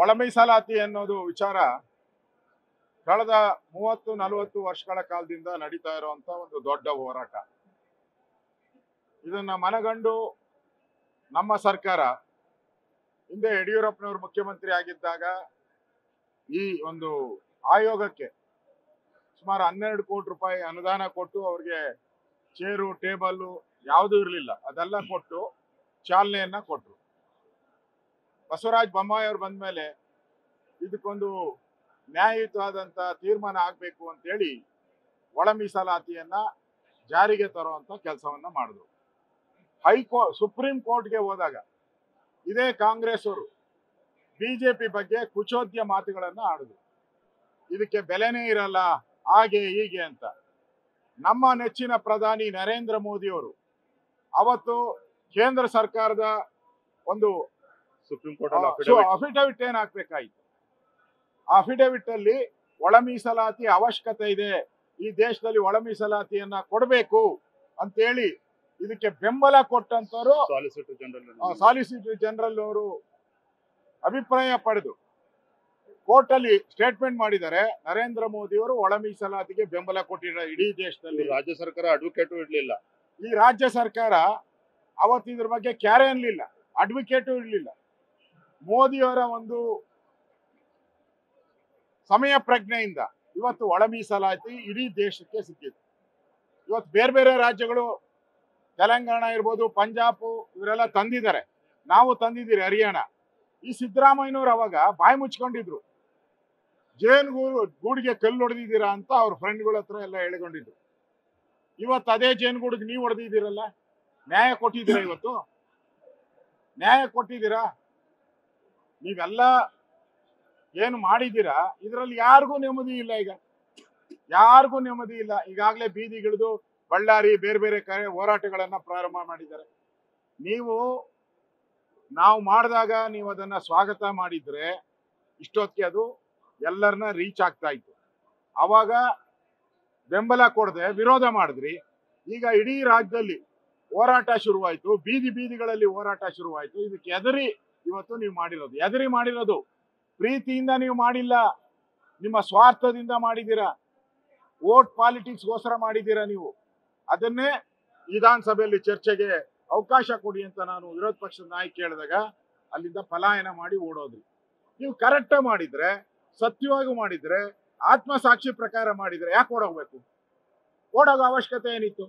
ಒಳ ಮೀಸಲಾತಿ ಅನ್ನೋದು ವಿಚಾರ ಕಳೆದ 30-40 ವರ್ಷಗಳ ಕಾಲದಿಂದ ನಡೀತಾ ಇರುವಂತ ಒಂದು ದೊಡ್ಡ ಹೋರಾಟ. ಇದನ್ನ ಮನಗಂಡು ನಮ್ಮ ಸರ್ಕಾರ ಹಿಂದೆ ಯಡಿಯೂರಪ್ಪನವರು ಮುಖ್ಯಮಂತ್ರಿ ಆಗಿದ್ದಾಗ ಈ ಒಂದು ಆಯೋಗಕ್ಕೆ ಸುಮಾರು 12 ಕೋಟಿ ರೂಪಾಯಿ ಅನುದಾನ ಕೊಟ್ಟು ಅವ್ರಿಗೆ ಚೇರು ಟೇಬಲ್ ಯಾವುದೂ ಇರಲಿಲ್ಲ, ಅದೆಲ್ಲ ಕೊಟ್ಟು ಚಾಲನೆಯನ್ನ ಕೊಟ್ಟರು. ಬಸವರಾಜ ಬೊಮ್ಮಾಯಿ ಅವರು ಬಂದ ಮೇಲೆ ಇದಕ್ಕೊಂದು ನ್ಯಾಯಯುತವಾದಂತ ತೀರ್ಮಾನ ಆಗ್ಬೇಕು ಅಂತೇಳಿ ಒಳ ಮೀಸಲಾತಿಯನ್ನ ಜಾರಿಗೆ ತರುವಂತ ಕೆಲಸವನ್ನ ಮಾಡಿದ್ರು. ಸುಪ್ರೀಂ ಕೋರ್ಟ್ಗೆ ಹೋದಾಗ ಇದೇ ಕಾಂಗ್ರೆಸ್ ಅವರು ಬಿಜೆಪಿ ಬಗ್ಗೆ ಕುಚೋದ್ಯ ಮಾತುಗಳನ್ನ ಆಡಿದ್ರು. ಇದಕ್ಕೆ ಬೆಲೆನೇ ಇರಲ್ಲ, ಹಾಗೆ ಹೀಗೆ ಅಂತ. ನಮ್ಮ ನೆಚ್ಚಿನ ಪ್ರಧಾನಿ ನರೇಂದ್ರ ಮೋದಿ ಅವರು ಅವತ್ತು ಕೇಂದ್ರ ಸರ್ಕಾರದ ಒಂದು ಸುಪ್ರೀಂ ಕೋರ್ಟ್ ಅಫಿಡವಿಟ್ ಏನ್ ಹಾಕ್ಬೇಕಾಯ್ತು. ಅಫಿಡವಿಟ್ ಅಲ್ಲಿ ಒಳ ಮೀಸಲಾತಿ ಅವಶ್ಯಕತೆ ಇದೆ, ಈ ದೇಶದಲ್ಲಿ ಒಳ ಮೀಸಲಾತಿಯನ್ನ ಕೊಡಬೇಕು ಅಂತೇಳಿ ಇದಕ್ಕೆ ಬೆಂಬಲ ಕೊಟ್ಟಂತವರು ಸಾಲಿಸಿಟರ್ ಜನರಲ್ ಅವರು ಅಭಿಪ್ರಾಯ ಪಡೆದು ಕೋರ್ಟ್ ಅಲ್ಲಿ ಸ್ಟೇಟ್ಮೆಂಟ್ ಮಾಡಿದ್ದಾರೆ. ನರೇಂದ್ರ ಮೋದಿ ಅವರು ಒಳ ಮೀಸಲಾತಿಗೆ ಬೆಂಬಲ ಕೊಟ್ಟಿದ್ದಾರೆ ಇಡೀ ದೇಶದಲ್ಲಿ. ರಾಜ್ಯ ಸರ್ಕಾರ ಅಡ್ವೊಕೇಟು ಇರ್ಲಿಲ್ಲ. ಈ ರಾಜ್ಯ ಸರ್ಕಾರ ಅವತ್ತು ಇದ್ರ ಬಗ್ಗೆ ಕ್ಯಾರೆ ಅನ್ಲಿಲ್ಲ, ಅಡ್ವೊಕೇಟು ಇರ್ಲಿಲ್ಲ. ಮೋದಿಯವರ ಒಂದು ಸಮಯ ಪ್ರಜ್ಞೆಯಿಂದ ಇವತ್ತು ಒಳ ಮೀಸಲಾತಿ ಇಡೀ ದೇಶಕ್ಕೆ ಸಿಕ್ಕಿದೆ. ಇವತ್ತು ಬೇರೆ ಬೇರೆ ರಾಜ್ಯಗಳು, ತೆಲಂಗಾಣ ಇರ್ಬೋದು, ಪಂಜಾಬ್, ಇವರೆಲ್ಲ ತಂದಿದ್ದಾರೆ, ನಾವು ತಂದಿದ್ದೀರಿ ಹರಿಯಾಣ. ಈ ಸಿದ್ದರಾಮಯ್ಯನವ್ರು ಅವಾಗ ಬಾಯಿ ಮುಚ್ಕೊಂಡಿದ್ರು. ಗೂಡಿಗೆ ಕಲ್ಲು ಹೊಡೆದಿದ್ದೀರಾ ಅಂತ ಅವ್ರ ಫ್ರೆಂಡ್ಗಳ ಹತ್ರ ಎಲ್ಲ ಹೇಳ್ಕೊಂಡಿದ್ರು. ಇವತ್ತು ಅದೇ ಜೇನುಗೂಡಿಗೆ ನೀವು ಹೊಡೆದಿದ್ದೀರಲ್ಲ, ನ್ಯಾಯ ಕೊಟ್ಟಿದ್ದೀರಾ? ಇವತ್ತು ನ್ಯಾಯ ಕೊಟ್ಟಿದ್ದೀರಾ? ನೀವೆಲ್ಲ ಏನು ಮಾಡಿದ್ದೀರಾ ಇದರಲ್ಲಿ ಯಾರಿಗೂ ನೆಮ್ಮದಿ ಇಲ್ಲ. ಈಗ ಯಾರಿಗೂ ನೆಮ್ಮದಿ ಇಲ್ಲ. ಈಗಾಗಲೇ ಬೀದಿಗಿಳಿದು ಬಳ್ಳಾರಿ ಬೇರೆ ಬೇರೆ ಹೋರಾಟಗಳನ್ನ ಪ್ರಾರಂಭ ಮಾಡಿದ್ದಾರೆ. ನಾವು ಮಾಡಿದಾಗ ನೀವು ಅದನ್ನ ಸ್ವಾಗತ ಮಾಡಿದ್ರೆ ಇಷ್ಟೊತ್ತಿಗೆ ಅದು ಎಲ್ಲರನ್ನ ರೀಚ್ ಆಗ್ತಾ ಇತ್ತು. ಅವಾಗ ಬೆಂಬಲ ಕೊಡದೆ ವಿರೋಧ ಮಾಡಿದ್ರಿ. ಈಗ ಇಡೀ ರಾಜ್ಯದಲ್ಲಿ ಹೋರಾಟ ಶುರುವಾಯ್ತು, ಬೀದಿಗಳಲ್ಲಿ ಹೋರಾಟ ಶುರುವಾಯ್ತು. ಇದಕ್ಕೆ ಎದರಿ ಇವತ್ತು ನೀವು ಮಾಡಿರೋದು ಪ್ರೀತಿಯಿಂದ ನೀವು ಮಾಡಿಲ್ಲ, ನಿಮ್ಮ ಸ್ವಾರ್ಥದಿಂದ ಮಾಡಿದ್ದೀರಾ, ವೋಟ್ ಪಾಲಿಟಿಕ್ಸ್ಗೋಸ್ಕರ ಮಾಡಿದ್ದೀರಾ ನೀವು. ಅದನ್ನೇ ವಿಧಾನಸಭೆಯಲ್ಲಿ ಚರ್ಚೆಗೆ ಅವಕಾಶ ಕೊಡಿ ಅಂತ ನಾನು ವಿರೋಧ ಪಕ್ಷದ ನಾಯಕ ಕೇಳಿದಾಗ ಅಲ್ಲಿಂದ ಪಲಾಯನ ಮಾಡಿ ಓಡೋದ್ರಿ. ನೀವು ಕರೆಕ್ಟ್ ಮಾಡಿದ್ರೆ, ಸತ್ಯವಾಗಿ ಮಾಡಿದ್ರೆ, ಆತ್ಮಸಾಕ್ಷಿ ಪ್ರಕಾರ ಮಾಡಿದ್ರೆ ಯಾಕೆ ಓಡೋಗ್ಬೇಕು? ಓಡೋಗೋ ಅವಶ್ಯಕತೆ ಏನಿತ್ತು?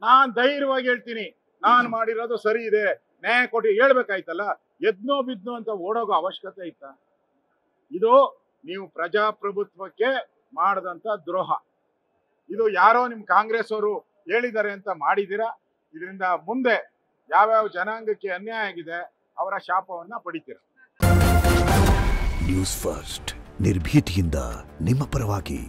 ನಾನ್ ಧೈರ್ಯವಾಗಿ ಹೇಳ್ತೀನಿ, ನಾನು ಮಾಡಿರೋದು ಸರಿ ಇದೆ, ನ್ಯಾಯ ಕೊಟ್ಟು ಹೇಳ್ಬೇಕಾಯ್ತಲ್ಲ. ಎದ್ನೋ ಬಿದ್ನೋ ಅಂತ ಓಡೋಗೋ ಅವಶ್ಯಕತೆ ಇತ್ತ? ಇದು ನೀವು ಪ್ರಜಾಪ್ರಭುತ್ವಕ್ಕೆ ಮಾಡದಂತ ದ್ರೋಹ. ಇದು ಯಾರೋ ನಿಮ್ ಕಾಂಗ್ರೆಸ್ ಅವರು ಹೇಳಿದ್ದಾರೆ ಅಂತ ಮಾಡಿದ್ದೀರಾ. ಇದರಿಂದ ಮುಂದೆ ಯಾವ್ಯಾವ ಜನಾಂಗಕ್ಕೆ ಅನ್ಯಾಯ ಆಗಿದೆ ಅವರ ಶಾಪವನ್ನ ಪಡಿತೀರಾ. ನ್ಯೂಸ್ ಫಸ್ಟ್ ನಿರ್ಭೀತಿಯಿಂದ ನಿಮ್ಮ ಪರವಾಗಿ.